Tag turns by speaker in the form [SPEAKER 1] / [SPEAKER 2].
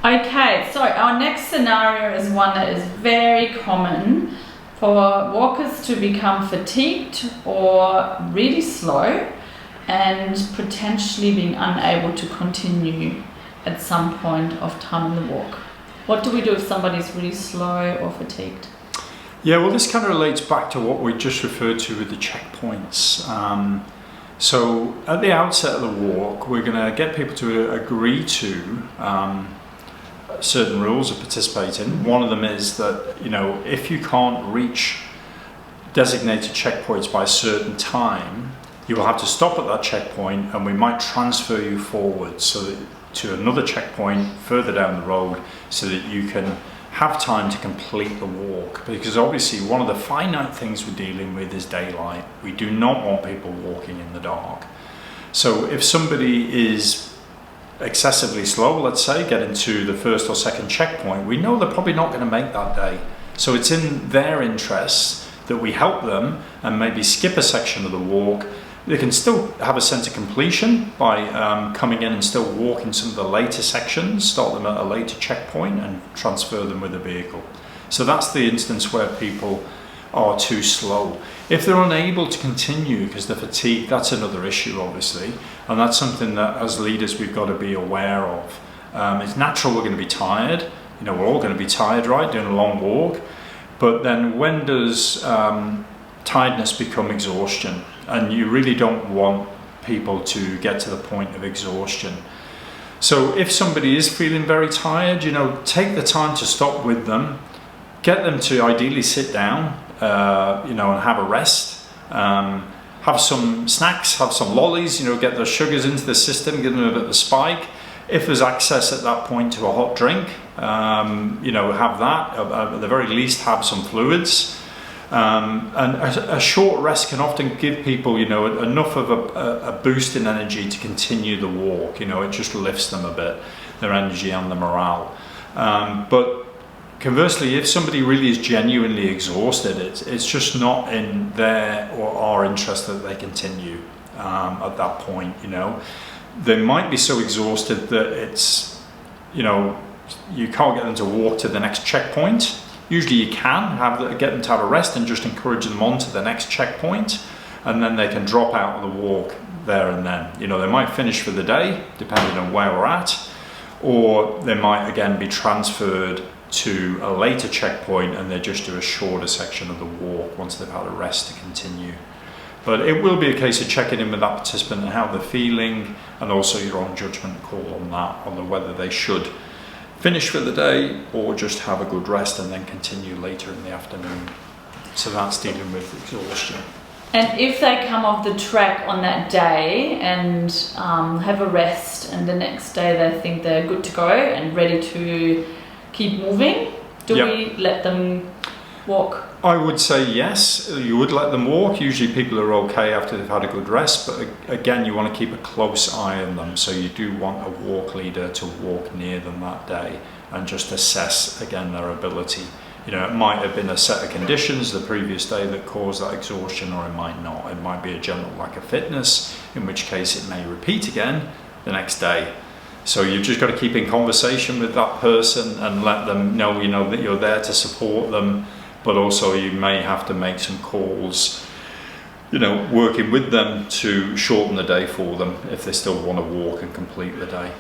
[SPEAKER 1] Okay, so our next scenario is one that is very common for walkers to become fatigued or really slow and potentially being unable to continue at some point of time in the walk. What do we do if somebody's really slow or fatigued?
[SPEAKER 2] Yeah, well, this kind of relates back to what we just referred to with the checkpoints. So at the outset of the walk, we're going to get people to agree to certain rules of participating. One of them is that, if you can't reach designated checkpoints by a certain time, you will have to stop at that checkpoint, and we might transfer you forward to another checkpoint further down the road so that you can have time to complete the walk. Because obviously one of the finite things we're dealing with is daylight. We do not want people walking in the dark. So if somebody is excessively slow, let's say, getting to the first or second checkpoint, we know they're probably not going to make that day. So it's in their interests that we help them and maybe skip a section of the walk. They can still have a sense of completion by coming in and still walking some of the later sections, start them at a later checkpoint and transfer them with the vehicle. So that's the instance where people are too slow. If they're unable to continue because they're fatigued, that's another issue, obviously, and that's something that as leaders we've got to be aware of. It's natural we're going to be tired. We're all going to be tired, right, doing a long walk. But then when does tiredness become exhaustion? And you really don't want people to get to the point of exhaustion. So if somebody is feeling very tired, take the time to stop with them, get them to ideally sit down, and have a rest, have some snacks, have some lollies, get the sugars into the system, give them a bit of a spike. If there's access at that point to a hot drink, have that, at the very least have some fluids. And a short rest can often give people, enough of a boost in energy to continue the walk. It just lifts them a bit, their energy and the morale. But conversely, if somebody really is genuinely exhausted, it's just not in their or our interest that they continue at that point. They might be so exhausted that it's, you can't get them to walk to the next checkpoint. Usually you can get them to have a rest and just encourage them on to the next checkpoint, and then they can drop out of the walk there and then. They might finish for the day, depending on where we're at, or they might again be transferred to a later checkpoint and they just do a shorter section of the walk once they've had a rest to continue. But it will be a case of checking in with that participant and how they're feeling, and also your own judgment call on that, on whether they should finish for the day or just have a good rest and then continue later in the afternoon. So that's dealing with exhaustion.
[SPEAKER 1] And if they come off the track on that day and have a rest, and the next day they think they're good to go and ready to keep moving, do we let them walk?
[SPEAKER 2] I would say yes, you would let them walk. Usually people are okay after they've had a good rest, but again, you want to keep a close eye on them. So you do want a walk leader to walk near them that day and just assess again their ability. It might have been a set of conditions the previous day that caused that exhaustion, or it might not. It might be a general lack of fitness, in which case it may repeat again the next day. So you've just got to keep in conversation with that person and let them know, that you're there to support them. But also you may have to make some calls, working with them to shorten the day for them if they still want to walk and complete the day.